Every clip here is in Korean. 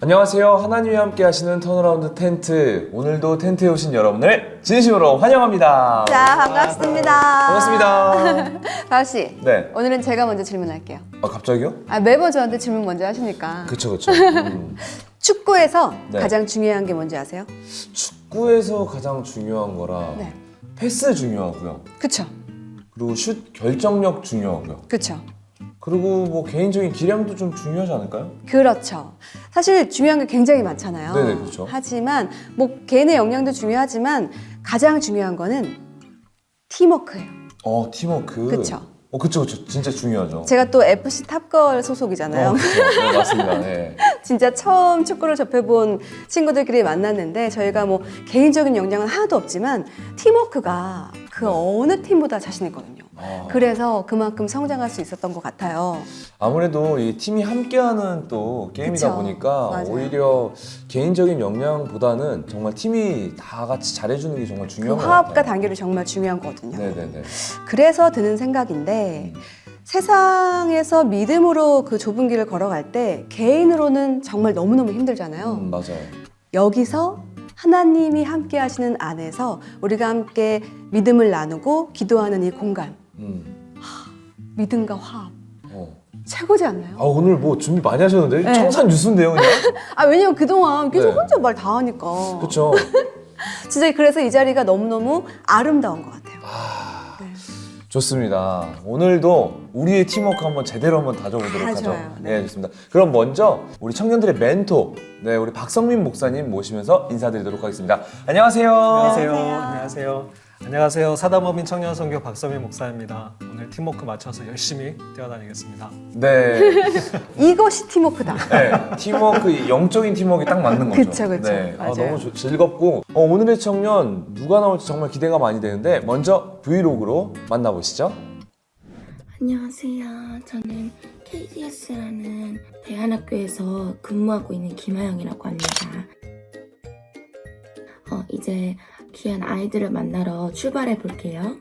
안녕하세요. 하나님이 함께 하시는 턴어라운드 텐트. 오늘도 텐트에 오신 여러분을 진심으로 환영합니다. 자, 반갑습니다. 반갑습니다. 바우씨, 네. 오늘은 제가 먼저 질문할게요. 아, 갑자기요? 매번 저한테 질문 먼저 하시니까. 그쵸. 축구에서 네. 가장 중요한 게 뭔지 아세요? 축구에서 가장 중요한 거라 네. 패스 중요하고요. 그쵸, 그리고 슛 결정력 중요하고요. 그쵸. 그리고 뭐 개인적인 기량도 좀 중요하지 않을까요? 그렇죠. 사실 중요한 게 굉장히 많잖아요. 네네, 그렇죠. 하지만 뭐 개인의 역량도 중요하지만 가장 중요한 거는 팀워크예요. 팀워크. 그쵸. 그쵸. 진짜 중요하죠. 제가 또 FC 탑걸 소속이잖아요. 그쵸. 네, 맞습니다. 네. 진짜 처음 축구를 접해본 친구들끼리 만났는데 저희가 뭐 개인적인 역량은 하나도 없지만 팀워크가 그 어느 팀보다 자신 있거든요. 그래서 그만큼 성장할 수 있었던 것 같아요. 아무래도 이 팀이 함께하는 또 게임이다 그쵸. 보니까 맞아요. 오히려 개인적인 역량보다는 정말 팀이 다 같이 잘해주는 게 정말 그 중요한 것 화합과 같아요. 단결이 정말 중요한 거거든요. 네네네. 그래서 드는 생각인데 세상에서 믿음으로 그 좁은 길을 걸어갈 때 개인으로는 정말 너무너무 힘들잖아요. 맞아요. 여기서 하나님이 함께 하시는 안에서 우리가 함께 믿음을 나누고 기도하는 이 공간, 믿음과 화합 최고지 않나요? 오늘 뭐 준비 많이 하셨는데 네. 청산유수인데요, 그냥? 왜냐면 그동안 계속 네. 혼자 말 다 하니까. 그렇죠. 진짜 그래서 이 자리가 너무너무 아름다운 것 같아요. 네. 좋습니다. 오늘도 우리의 팀워크 한번 제대로 한번 다져보도록 하죠. 좋아요. 네. 좋습니다. 그럼 먼저 우리 청년들의 멘토, 우리 박성민 목사님 모시면서 인사드리도록 하겠습니다. 안녕하세요. 안녕하세요. 사다법인 청년선교 박성민 목사입니다. 오늘 팀워크 맞춰서 열심히 뛰어다니겠습니다. 네. 이것이 팀워크다. 네, 팀워크, 영적인 팀워크가 딱 맞는 거죠. 그쵸. 네, 맞아요. 너무 즐겁고 오늘의 청년 누가 나올지 정말 기대가 많이 되는데 먼저 브이로그로 만나보시죠. 안녕하세요. 저는 KDS라는 대안학교에서 근무하고 있는 김하영이라고 합니다. 이제 귀한 아이들을 만나러 출발해 볼게요.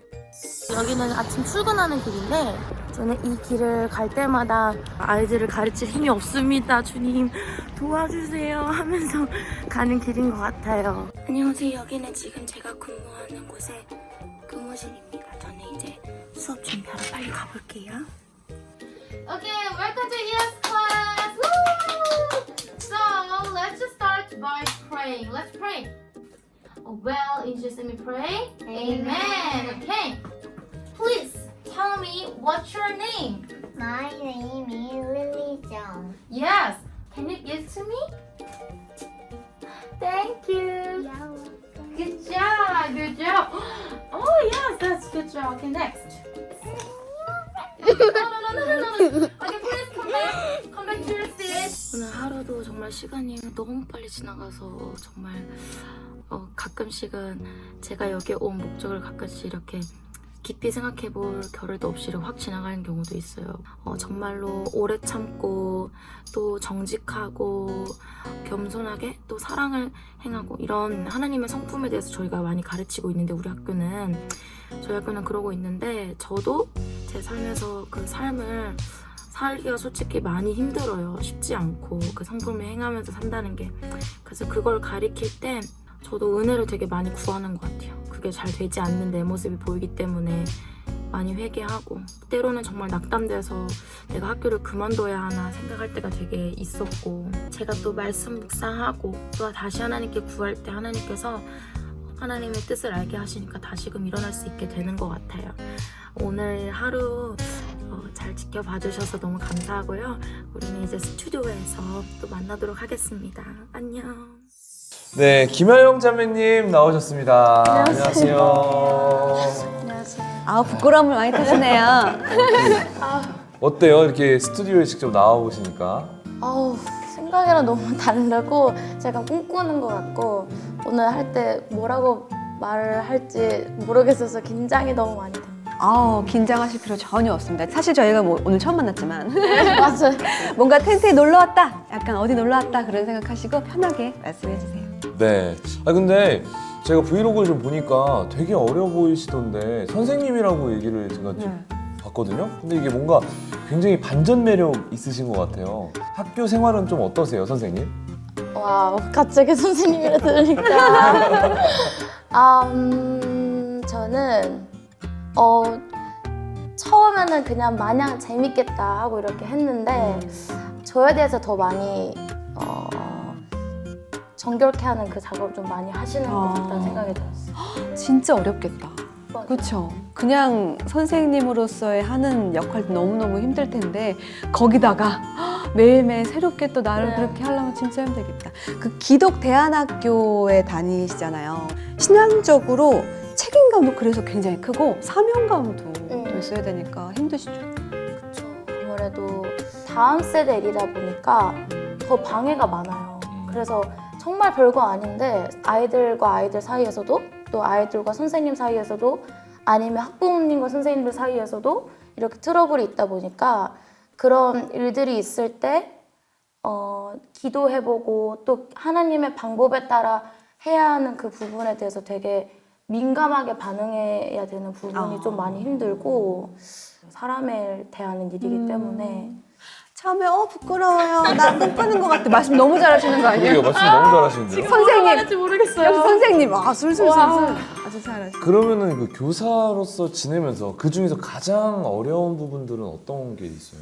여기는 아침 출근하는 길인데 저는 이 길을 갈 때마다 아이들을 가르칠 힘이 없습니다. 주님 도와주세요 하면서 가는 길인 것 같아요. 안녕하세요. 여기는 지금 제가 근무하는 곳의 근무실입니다. 저는 이제 수업 준비하러 빨리 가볼게요. Okay, welcome to ES class. Woo! So let's just start by praying. Let's pray. Well, in Jesus' name we pray. Amen. Okay. Please tell me what's your name. My name is Lily Zhang. Yes. Can you give to me? Thank you. Good job. Good job. Oh yes, that's good job. Okay, next. No. Okay, please come back. Come back to your seat. 오늘 하루도 정말 시간이 너무 빨리 지나가서 정말 가끔씩은 제가 여기에 온 목적을 가끔씩 이렇게 깊이 생각해 볼 겨를도 없이 확 지나가는 경우도 있어요. 정말로 오래 참고 또 정직하고 겸손하게 또 사랑을 행하고 이런 하나님의 성품에 대해서 저희가 많이 가르치고 있는데 저희 학교는 그러고 있는데 저도 제 삶에서 그 삶을 살기가 솔직히 많이 힘들어요. 쉽지 않고 그 성품을 행하면서 산다는 게. 그래서 그걸 가리킬 때 저도 은혜를 되게 많이 구하는 것 같아요. 그게 잘 되지 않는 내 모습이 보이기 때문에 많이 회개하고 때로는 정말 낙담돼서 내가 학교를 그만둬야 하나 생각할 때가 되게 있었고 제가 또 말씀 묵상하고 또 다시 하나님께 구할 때 하나님께서 하나님의 뜻을 알게 하시니까 다시금 일어날 수 있게 되는 것 같아요. 오늘 하루 잘 지켜봐 주셔서 너무 감사하고요. 우리는 이제 스튜디오에서 또 만나도록 하겠습니다. 안녕. 네, 김하영 자매님 나오셨습니다. 안녕하세요. 부끄러움을 많이 타시네요. 어때요? 이렇게 스튜디오에 직접 나와보시니까? 생각이랑 너무 다르고 제가 꿈꾸는 것 같고 오늘 할 때 뭐라고 말을 할지 모르겠어서 긴장이 너무 많이 됩니다. 긴장하실 필요 전혀 없습니다. 사실 저희가 오늘 처음 만났지만 맞아요. 뭔가 텐트에 놀러 왔다, 약간 어디 놀러 왔다 그런 생각하시고 편하게 말씀해 주세요. 네. 근데 제가 브이로그를 좀 보니까 되게 어려 보이시던데 선생님이라고 얘기를 제가 좀 봤거든요. 근데 이게 뭔가 굉장히 반전 매력 있으신 것 같아요. 학교 생활은 좀 어떠세요, 선생님? 와, 갑자기 선생님이라 들으니까. 저는 처음에는 그냥 마냥 재밌겠다 하고 이렇게 했는데 저에 대해서 더 많이 정결케 하는 그 작업을 좀 많이 하시는 것 같다는 생각이 들었어요. 진짜 어렵겠다. 맞아요. 그렇죠. 그냥 선생님으로서의 하는 역할도 너무너무 힘들 텐데 거기다가 매일매일 새롭게 또 나를 네. 그렇게 하려면 진짜 힘들겠다. 그 기독 대안학교에 다니시잖아요. 신앙적으로 책임감도 그래서 굉장히 크고 사명감도 또 있어야 되니까 힘드시죠. 그렇죠. 아무래도 다음 세대 일이다 보니까 더 방해가 많아요. 그래서 정말 별거 아닌데 아이들과 아이들 사이에서도 또 아이들과 선생님 사이에서도 아니면 학부모님과 선생님들 사이에서도 이렇게 트러블이 있다 보니까 그런 일들이 있을 때 기도해보고 또 하나님의 방법에 따라 해야 하는 그 부분에 대해서 되게 민감하게 반응해야 되는 부분이 좀 많이 힘들고 사람을 대하는 일이기 때문에 처음에 부끄러워요. 나 꿈꾸는 것 같아. 말씀 너무 잘하시는 거 아니에요? 그러게요. 말씀 너무 잘하시는데요. 선생님. 할지 모르겠어요. 역시 선생님. 술술술술. 아주 잘하시네. 그러면은 그 교사로서 지내면서 그 중에서 가장 어려운 부분들은 어떤 게 있어요?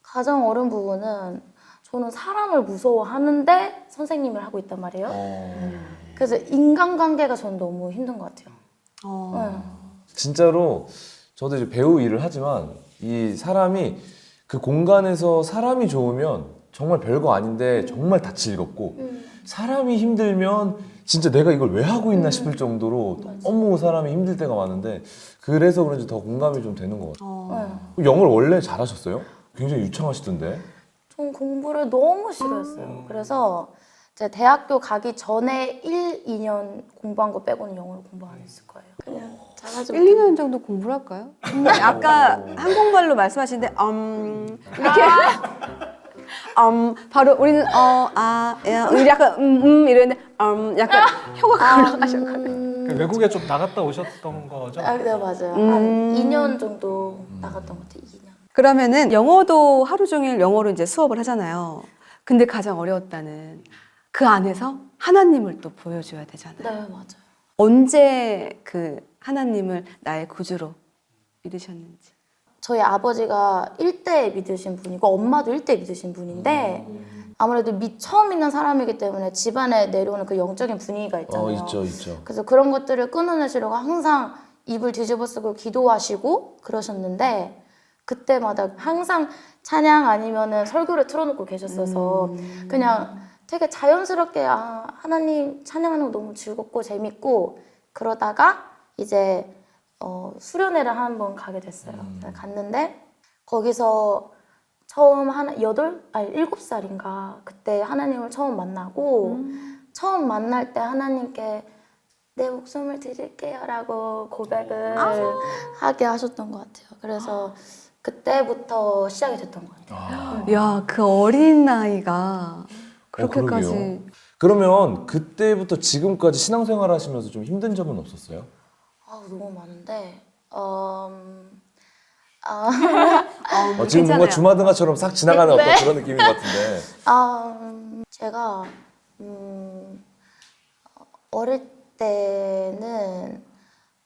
가장 어려운 부분은 저는 사람을 무서워하는데 선생님을 하고 있단 말이에요. 그래서 인간관계가 저는 너무 힘든 것 같아요. 네. 진짜로 저도 이제 배우 일을 하지만 이 사람이 그 공간에서 사람이 좋으면 정말 별거 아닌데 정말 다 즐겁고 사람이 힘들면 진짜 내가 이걸 왜 하고 있나 싶을 정도로 너무 사람이 힘들 때가 많은데 그래서 그런지 더 공감이 좀 되는 것 같아요. 영어를 원래 잘하셨어요? 굉장히 유창하시던데. 전 공부를 너무 싫어했어요. 그래서 제 대학교 가기 전에 1, 2년 공부한 거 빼고는 영어를 공부 안 했을 거예요. 그냥 잘하지 1, 2년 정도 공부를 할까요? 아까 한국말로 말씀하시는데 이렇게 바로 우리는 약간 이러는데 약간 혀가 걸어가셨거든요. 외국에 좀 나갔다 오셨던 거죠? 네, 맞아요. 한 2년 정도 나갔던 것 같아요. 2년. 그러면은 영어도 하루 종일 영어로 이제 수업을 하잖아요. 근데 가장 어려웠다는 그 안에서 하나님을 또 보여줘야 되잖아요. 네, 맞아요. 언제 그 하나님을 나의 구주로 믿으셨는지. 저희 아버지가 1대 믿으신 분이고 엄마도 1대 믿으신 분인데 아무래도 처음 믿는 사람이기 때문에 집안에 내려오는 그 영적인 분위기가 있잖아요. 있죠. 그래서 그런 것들을 끊어내시려고 항상 입을 뒤집어 쓰고 기도하시고 그러셨는데 그때마다 항상 찬양 아니면은 설교를 틀어놓고 계셨어서 그냥 되게 자연스럽게 하나님 찬양하는 거 너무 즐겁고 재밌고 그러다가 이제 수련회를 한번 가게 됐어요. 갔는데 거기서 처음 7살인가 그때 하나님을 처음 만나고 처음 만날 때 하나님께 내 목숨을 드릴게요 라고 고백을 하게 하셨던 것 같아요. 그래서 그때부터 시작이 됐던 것 같아요. 야, 그 어린 나이가 그렇게까지. 그러게요. 그러면 그때부터 지금까지 신앙생활 하시면서 좀 힘든 점은 없었어요? 너무 많은데 지금 뭔가 괜찮아요. 주마등화처럼 싹 지나가는 어떤 그런 느낌인 것 같은데. 제가 어릴 때는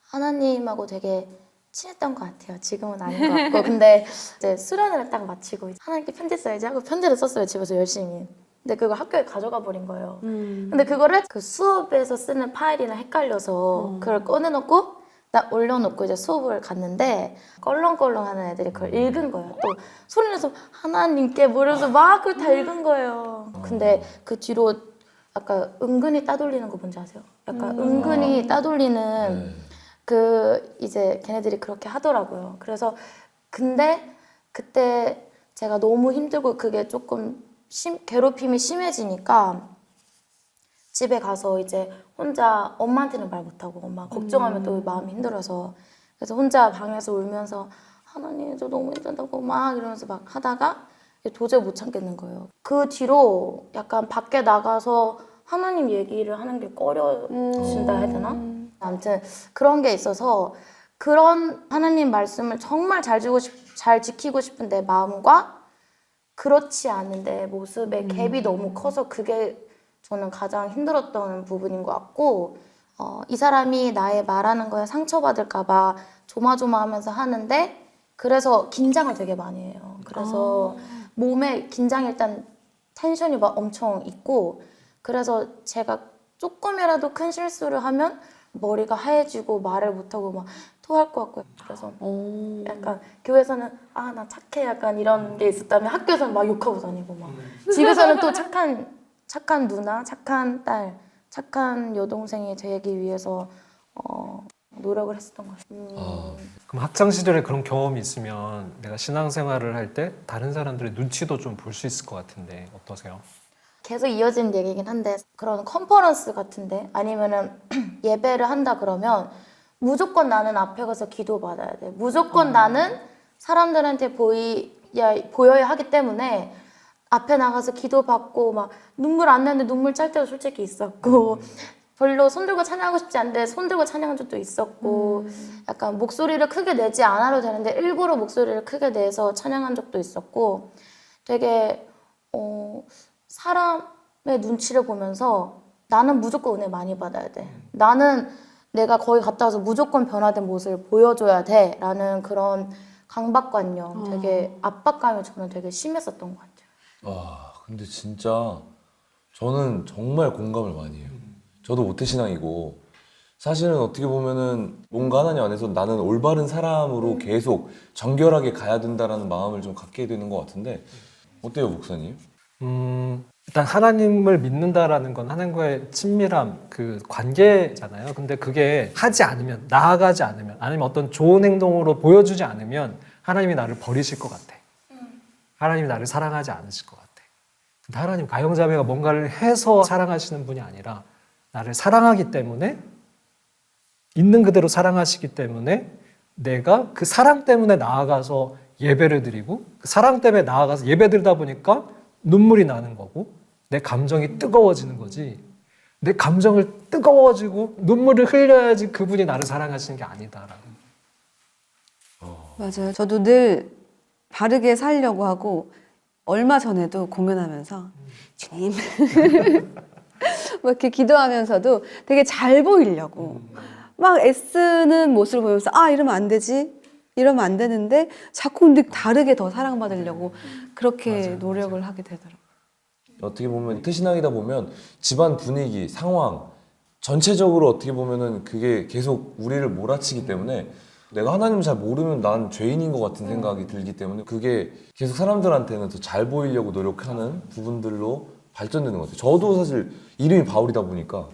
하나님하고 되게 친했던 것 같아요. 지금은 아닌 것 같고. 근데 이제 수련회를 딱 마치고 하나님께 편지 써야지 하고 편지를 썼어요. 집에서 열심히. 근데 그걸 학교에 가져가 버린 거예요. 근데 그거를 그 수업에서 쓰는 파일이랑 헷갈려서 그걸 꺼내놓고 딱 올려놓고 이제 수업을 갔는데 껄렁껄렁하는 애들이 그걸 읽은 거예요. 또 소리내서 하나님께 물어서 막 그걸 다 읽은 거예요. 근데 그 뒤로 약간 은근히 따돌리는 거 뭔지 아세요? 약간 은근히 따돌리는 그 이제 걔네들이 그렇게 하더라고요. 그래서 근데 그때 제가 너무 힘들고 그게 조금 괴롭힘이 심해지니까 집에 가서 이제 혼자 엄마한테는 말 못하고 엄마 걱정하면 또 마음이 힘들어서 그래서 혼자 방에서 울면서 하나님 저 너무 힘들다고 막 이러면서 막 하다가 도저히 못 참겠는 거예요. 그 뒤로 약간 밖에 나가서 하나님 얘기를 하는 게 꺼려진다 해야 되나? 아무튼 그런 게 있어서 그런 하나님 말씀을 정말 잘 지키고 싶은 내 마음과 그렇지 않은 내 모습의 갭이 너무 커서 그게 저는 가장 힘들었던 부분인 것 같고 이 사람이 나의 말하는 거에 상처받을까 봐 조마조마하면서 하는데 그래서 긴장을 되게 많이 해요. 그래서 몸에 긴장이 일단 텐션이 막 엄청 있고 그래서 제가 조금이라도 큰 실수를 하면 머리가 하얘지고 말을 못하고 막 토할 것 같고 그래서 약간 교회에서는 아 나 착해 약간 이런 게 있었다면 학교에서는 막 욕하고 다니고 막 집에서는 또 착한 누나, 착한 딸, 착한 여동생이 되기 위해서 노력을 했었던 것 같아요. 그럼 학창 시절에 그런 경험이 있으면 내가 신앙생활을 할 때 다른 사람들의 눈치도 좀 볼 수 있을 것 같은데 어떠세요? 계속 이어지는 얘기긴 한데 그런 컨퍼런스 같은데 아니면은 예배를 한다 그러면 무조건 나는 앞에 가서 기도받아야 돼. 무조건 나는 사람들한테 보여야 하기 때문에 앞에 나가서 기도받고 막 눈물 안 나는데 눈물 짤 때도 솔직히 있었고 별로 손 들고 찬양하고 싶지 않은데 손 들고 찬양한 적도 있었고 약간 목소리를 크게 내지 않아도 되는데 일부러 목소리를 크게 내서 찬양한 적도 있었고 되게 사람의 눈치를 보면서 나는 무조건 은혜 많이 받아야 돼. 나는 내가 거기 갔다 와서 무조건 변화된 모습을 보여줘야 돼 라는 그런 강박관념 되게 압박감이 저는 되게 심했었던 것 같아요. 근데 진짜 저는 정말 공감을 많이 해요. 저도 모태신앙이고 사실은 어떻게 보면은 뭔가 하나님 안에서 나는 올바른 사람으로 계속 정결하게 가야 된다라는 마음을 좀 갖게 되는 것 같은데 어때요, 목사님? 일단 하나님을 믿는다라는 건 하나님과의 친밀함, 그 관계잖아요. 근데 그게 하지 않으면, 나아가지 않으면, 아니면 어떤 좋은 행동으로 보여주지 않으면 하나님이 나를 버리실 것 같아. 하나님이 나를 사랑하지 않으실 것 같아. 근데 하나님 가형자매가 뭔가를 해서 사랑하시는 분이 아니라 나를 사랑하기 때문에 있는 그대로 사랑하시기 때문에 내가 그 사랑 때문에 나아가서 예배를 드리고 그 사랑 때문에 나아가서 예배 드리다 보니까 눈물이 나는 거고 내 감정이 뜨거워지는 거지 내 감정을 뜨거워지고 눈물을 흘려야지 그분이 나를 사랑하시는 게 아니다라는. 맞아요. 저도 늘 바르게 살려고 하고 얼마 전에도 공연하면서 주님 뭐 이렇게 기도하면서도 되게 잘 보이려고 막 애쓰는 모습을 보면서 아 이러면 안 되지 이러면 안 되는데 자꾸 근데 다르게 더 사랑받으려고 그렇게 노력을 하게 되더라고요. 어떻게 보면 모태신앙이다 보면 집안 분위기, 상황 전체적으로 어떻게 보면은 그게 계속 우리를 몰아치기 때문에 내가 하나님을 잘 모르면 난 죄인인 것 같은 생각이 들기 때문에 그게 계속 사람들한테는 더 잘 보이려고 노력하는 부분들로 발전되는 것 같아요. 저도 사실 이름이 바울이다 보니까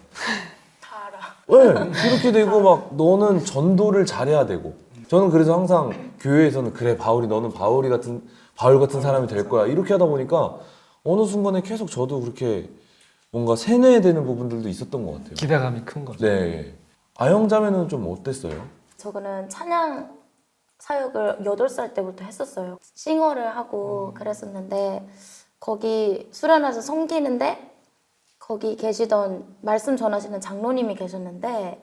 다 알아. 네, 그렇게 되고 막 너는 전도를 잘해야 되고 저는 그래서 항상 교회에서는 그래 너는 바울 같은 사람이 될 거야 이렇게 하다 보니까 어느 순간에 계속 저도 그렇게 뭔가 세뇌되는 부분들도 있었던 것 같아요. 기대감이 큰 거죠. 네. 아영자매는 좀 어땠어요? 저는 찬양 사역을 8살 때부터 했었어요. 싱어를 하고 그랬었는데 거기 수련회에서 섬기는데 거기 계시던 말씀 전하시는 장로님이 계셨는데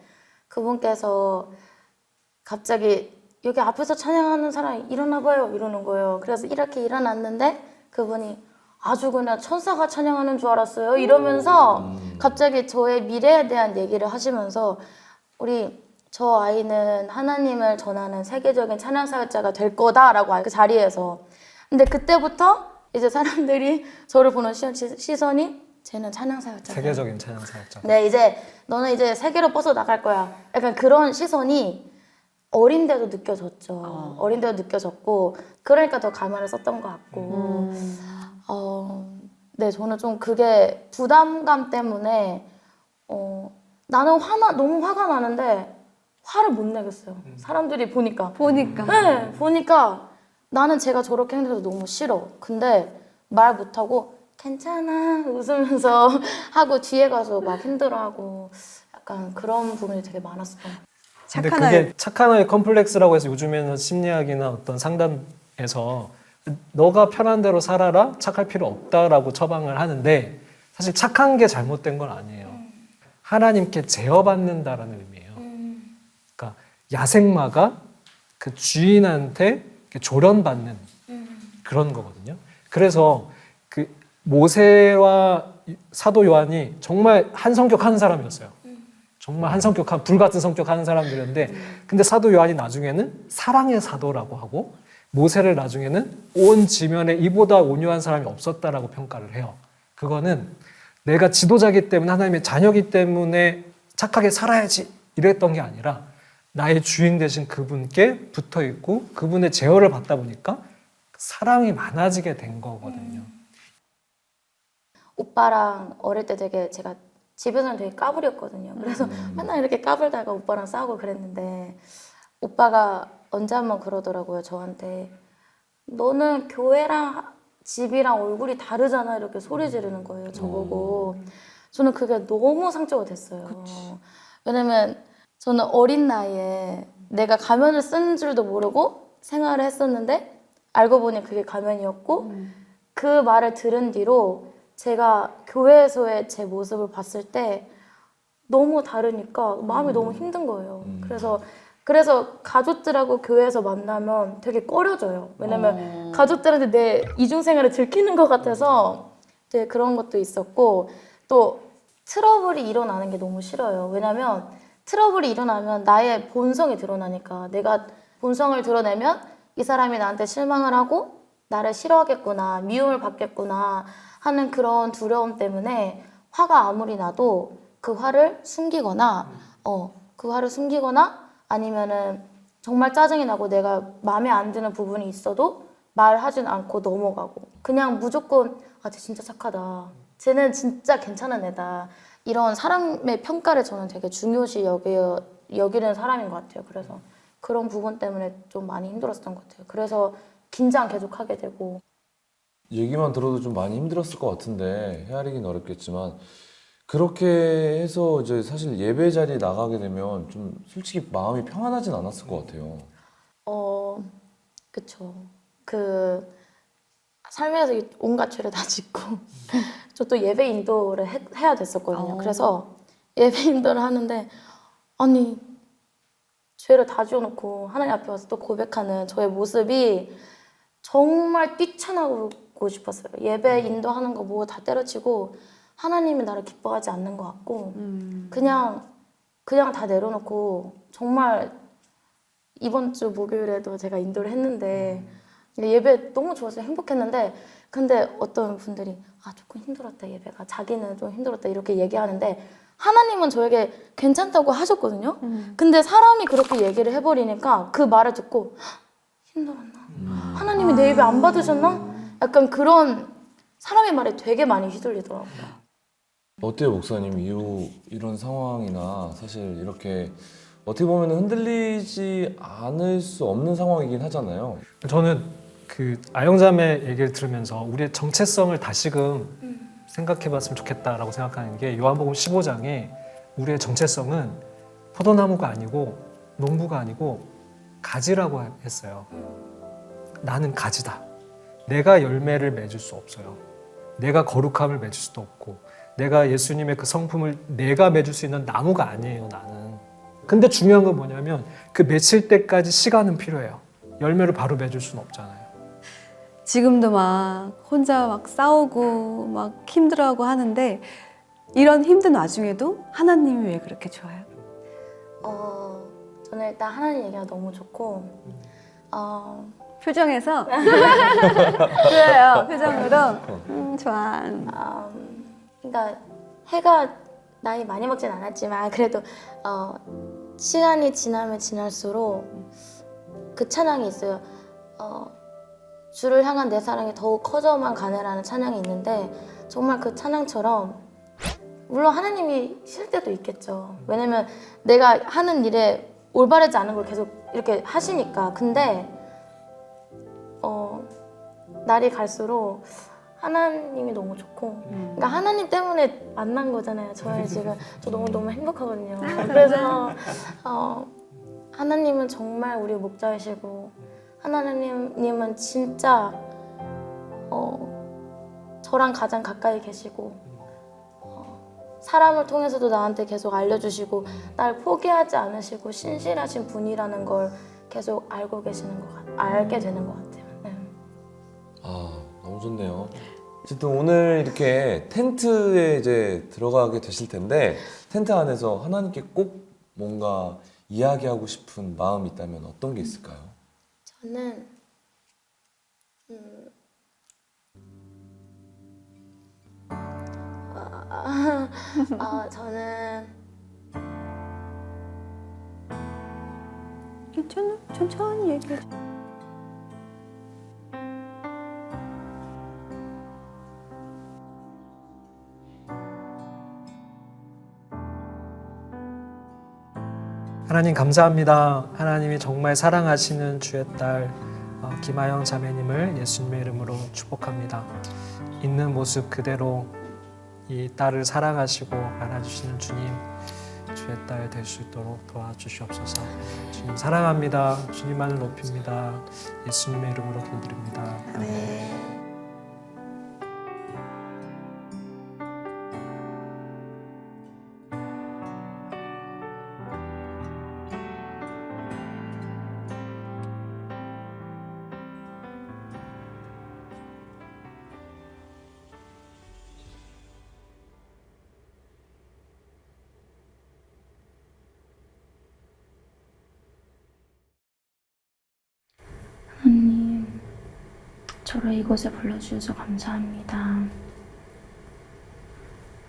그분께서 갑자기 여기 앞에서 찬양하는 사람이 일어나 봐요 이러는 거예요. 그래서 이렇게 일어났는데 그분이 아주 그냥 천사가 찬양하는 줄 알았어요 이러면서 갑자기 저의 미래에 대한 얘기를 하시면서 저 아이는 하나님을 전하는 세계적인 찬양 사역자가 될 거다라고 그 자리에서. 근데 그때부터 이제 사람들이 저를 보는 시선이 쟤는 찬양 사역자. 세계적인 찬양 사역자. 네, 이제 너는 이제 세계로 뻗어 나갈 거야. 약간 그런 시선이 어린데도 느껴졌죠. 어린데도 느껴졌고 그러니까 더 가만을 썼던 것 같고. 네, 저는 좀 그게 부담감 때문에 나는 너무 화가 나는데 화를 못 내겠어요. 사람들이 보니까. 네, 보니까 나는 제가 저렇게 행동해서 너무 싫어. 근데 말 못하고 괜찮아 웃으면서 하고 뒤에 가서 막 힘들어하고 약간 그런 부분이 되게 많았었던 것 같아요. 근데 착한 아이. 그게 착한 아이 컴플렉스라고 해서 요즘에는 심리학이나 어떤 상담에서 너가 편한 대로 살아라 착할 필요 없다라고 처방을 하는데 사실 착한 게 잘못된 건 아니에요. 하나님께 제어받는다라는 의미예요. 그러니까 야생마가 그 주인한테 조련받는 그런 거거든요. 그래서 그 모세와 사도 요한이 정말 한 성격 하는 사람이었어요. 정말 한 성격, 불 같은 성격 하는 사람들이었는데, 근데 사도 요한이 나중에는 사랑의 사도라고 하고, 모세를 나중에는 온 지면에 이보다 온유한 사람이 없었다라고 평가를 해요. 그거는 내가 지도자기 때문에, 하나님의 자녀기 때문에 착하게 살아야지 이랬던 게 아니라 나의 주인 되신 그분께 붙어 있고 그분의 제어를 받다 보니까 사랑이 많아지게 된 거거든요. 오빠랑 어릴 때 되게 제가 집에서는 되게 까불이었거든요. 그래서 맨날 이렇게 까불다가 오빠랑 싸우고 그랬는데 오빠가 언제 한번 그러더라고요, 저한테. 너는 교회랑 집이랑 얼굴이 다르잖아, 이렇게 소리 지르는 거예요, 저보고. 저는 그게 너무 상처가 됐어요. 왜냐면 저는 어린 나이에 내가 가면을 쓴 줄도 모르고 생활을 했었는데 알고 보니 그게 가면이었고 그 말을 들은 뒤로 제가 교회에서의 제 모습을 봤을 때 너무 다르니까 마음이 너무 힘든 거예요. 그래서 가족들하고 교회에서 만나면 되게 꺼려져요. 왜냐면 가족들한테 내 이중생활을 들키는 것 같아서 되게 그런 것도 있었고, 또 트러블이 일어나는 게 너무 싫어요. 왜냐면 트러블이 일어나면 나의 본성이 드러나니까, 내가 본성을 드러내면 이 사람이 나한테 실망을 하고 나를 싫어하겠구나, 미움을 받겠구나 하는 그런 두려움 때문에 화가 아무리 나도 그 화를 숨기거나 아니면은 정말 짜증이 나고 내가 마음에 안 드는 부분이 있어도 말하진 않고 넘어가고, 그냥 무조건 쟤 진짜 착하다, 쟤는 진짜 괜찮은 애다, 이런 사람의 평가를 저는 되게 중요시 여기는 사람인 것 같아요. 그래서 그런 부분 때문에 좀 많이 힘들었던 것 같아요. 그래서 긴장 계속 하게 되고. 얘기만 들어도 좀 많이 힘들었을 것 같은데 헤아리긴 어렵겠지만, 그렇게 해서 이제 사실 예배 자리에 나가게 되면 좀 솔직히 마음이 평안하진 않았을 것 같아요. 그쵸. 살면서 온갖 죄를 다 짓고 저 또 예배 인도를 해야 됐었거든요. 그래서 예배 인도를 하는데, 아니 죄를 다 지어놓고 하나님 앞에 와서 또 고백하는 저의 모습이 정말 뛰쳐나오고 싶었어요. 예배 인도하는 거 뭐 다 때려치고 하나님이 나를 기뻐하지 않는 것 같고 그냥 다 내려놓고, 정말 이번 주 목요일에도 제가 인도를 했는데 예배 너무 좋았어요. 행복했는데, 근데 어떤 분들이 조금 힘들었다, 예배가, 자기는 좀 힘들었다 이렇게 얘기하는데 하나님은 저에게 괜찮다고 하셨거든요. 근데 사람이 그렇게 얘기를 해버리니까 그 말을 듣고 힘들었나? 하나님이 내 예배 안 받으셨나? 약간 그런 사람의 말에 되게 많이 휘둘리더라고요. 어때요, 목사님? 이런 상황이나 사실 이렇게 어떻게 보면 흔들리지 않을 수 없는 상황이긴 하잖아요. 저는 그 아영자매 얘기를 들으면서 우리의 정체성을 다시금 생각해봤으면 좋겠다라고 생각하는 게, 요한복음 15장에 우리의 정체성은 포도나무가 아니고 농부가 아니고 가지라고 했어요. 나는 가지다. 내가 열매를 맺을 수 없어요. 내가 거룩함을 맺을 수도 없고, 내가 예수님의 그 성품을 내가 맺을 수 있는 나무가 아니에요, 나는. 근데 중요한 건 뭐냐면 그 맺힐 때까지 시간은 필요해요. 열매를 바로 맺을 수는 없잖아요. 지금도 막 혼자 막 싸우고 막 힘들어하고 하는데, 이런 힘든 와중에도 하나님이 왜 그렇게 좋아요? 저는 일단 하나님 얘기가 너무 좋고, 표정에서 그래요, 표정으로 좋아. 그러니까 해가 나이 많이 먹진 않았지만 그래도 시간이 지나면 지날수록 그 찬양이 있어요. 주를 향한 내 사랑이 더욱 커져만 가네라는 찬양이 있는데, 정말 그 찬양처럼, 물론 하나님이 싫을 때도 있겠죠. 왜냐면 내가 하는 일에 올바르지 않은 걸 계속 이렇게 하시니까. 근데 날이 갈수록 하나님이 너무 좋고, 그러니까 하나님 때문에 만난 거잖아요. 저는 지금 저 너무 행복하거든요. 그래서 하나님은 정말 우리 목자이시고, 하나님은 진짜 저랑 가장 가까이 계시고, 사람을 통해서도 나한테 계속 알려주시고 날 포기하지 않으시고 신실하신 분이라는 걸 계속 알게 되는 것 같아요. 네. 너무 좋네요. 어쨌든 오늘 이렇게 텐트에 이제 들어가게 되실 텐데 텐트 안에서 하나님께 꼭 뭔가 이야기하고 싶은 마음이 있다면 어떤 게 있을까요? 저는 저는 괜찮아. 천천히 얘기해. 하나님 감사합니다. 하나님이 정말 사랑하시는 주의 딸 김아영 자매님을 예수님의 이름으로 축복합니다. 있는 모습 그대로 이 딸을 사랑하시고 안아주시는 주님, 주의 딸 될 수 있도록 도와주시옵소서. 주님 사랑합니다. 주님만을 높입니다. 예수님의 이름으로 기도드립니다. 아멘. 하나님, 저를 이곳에 불러주셔서 감사합니다.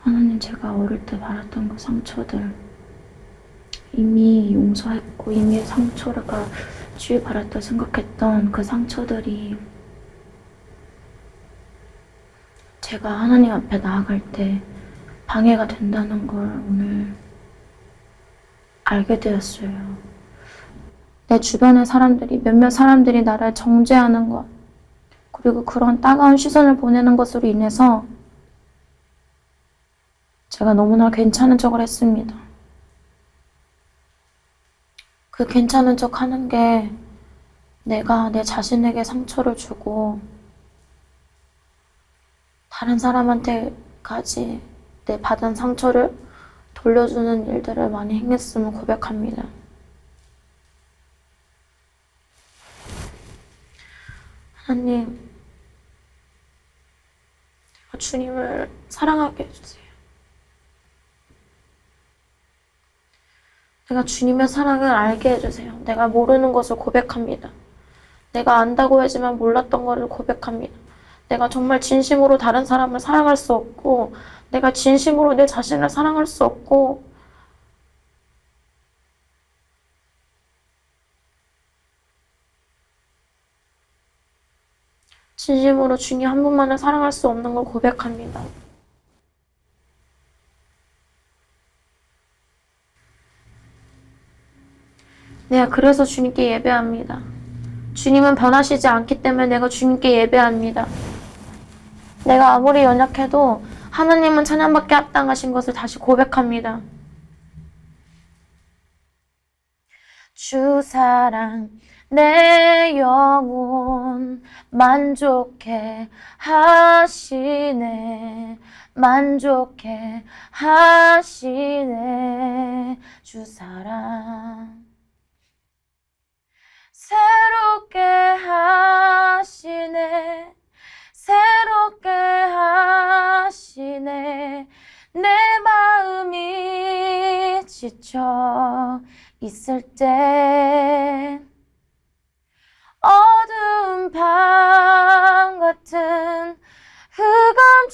하나님, 제가 어릴 때 받았던 그 상처들 이미 용서했고 이미 상처가 치유받았다 생각했던 그 상처들이 제가 하나님 앞에 나아갈 때 방해가 된다는 걸 오늘 알게 되었어요. 내 주변의 사람들이, 몇몇 사람들이 나를 정죄하는 것, 그리고 그런 따가운 시선을 보내는 것으로 인해서 제가 너무나 괜찮은 척을 했습니다. 그 괜찮은 척 하는 게 내가 내 자신에게 상처를 주고 다른 사람한테까지 내 받은 상처를 돌려주는 일들을 많이 행했음을 고백합니다. 하나님, 제가 주님을 사랑하게 해주세요. 내가 주님의 사랑을 알게 해주세요. 내가 모르는 것을 고백합니다. 내가 안다고 하지만 몰랐던 것을 고백합니다. 내가 정말 진심으로 다른 사람을 사랑할 수 없고, 내가 진심으로 내 자신을 사랑할 수 없고, 진심으로 주님 한 분만을 사랑할 수 없는 걸 고백합니다. 내가 그래서 주님께 예배합니다. 주님은 변하시지 않기 때문에 내가 주님께 예배합니다. 내가 아무리 연약해도 하나님은 찬양받게 합당하신 것을 다시 고백합니다. 주 사랑 내 영혼 만족해 하시네, 만족해 하시네. 주 사랑 새롭게 하시네, 새롭게 하시네. 내 마음이 지쳐 있을 때 어두운 밤 같은 흑암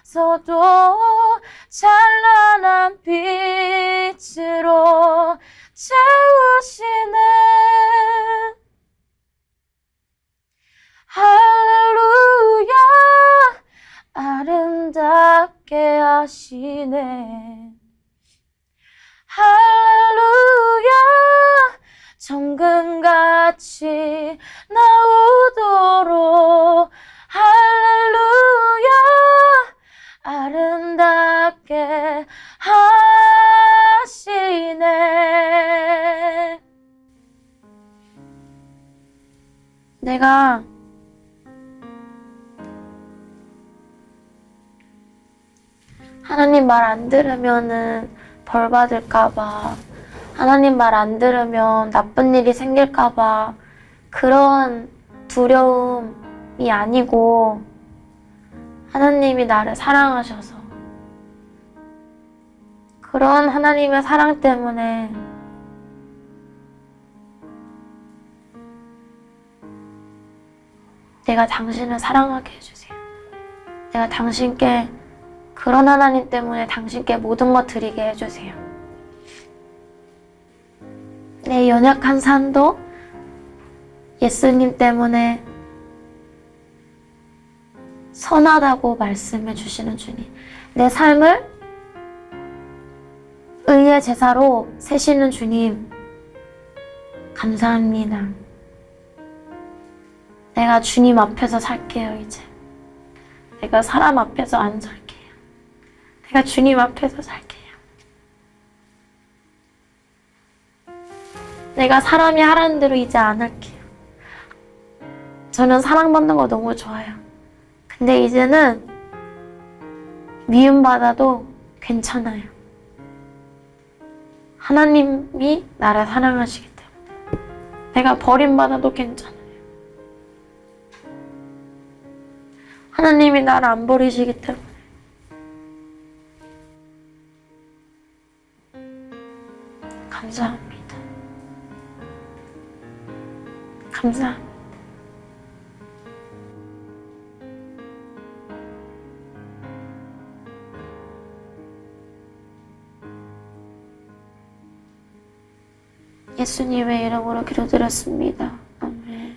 중에서도 찬란한 빛으로 채우시네. 할렐루야, 아름답게 하시네. 할렐루야, 정금같이 나오도록. 할렐루야, 아름답게 하시네. 내가 하나님 말 안 들으면은 벌 받을까봐, 하나님 말 안 들으면 나쁜 일이 생길까봐 그런 두려움이 아니고 하나님이 나를 사랑하셔서 그런 하나님의 사랑 때문에 내가 당신을 사랑하게 해주세요. 내가 당신께 그런 하나님 때문에 당신께 모든 것 드리게 해주세요. 내 연약한 삶도 예수님 때문에 선하다고 말씀해 주시는 주님, 내 삶을 의의 제사로 세시는 주님, 감사합니다. 내가 주님 앞에서 살게요. 이제 내가 사람 앞에서 안 살게요. 내가 주님 앞에서 살게요. 내가 사람이 하라는 대로 이제 안 할게요. 저는 사랑받는 거 너무 좋아요. 근데 이제는 미움받아도 괜찮아요. 하나님이 나를 사랑하시기 때문에 내가 버림받아도 괜찮아요. 하나님이 나를 안 버리시기 때문에 감사합니다. 감사합니다. 예수님의 이름으로 기도드렸습니다. 아멘.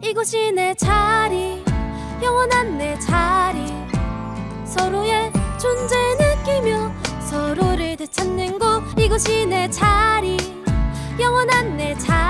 이곳이 내 자리, 영원한 내 자리. 서로의 존재 느끼며 서로를 되찾는 곳. 이곳이 내 자리, 영원한 내 자리.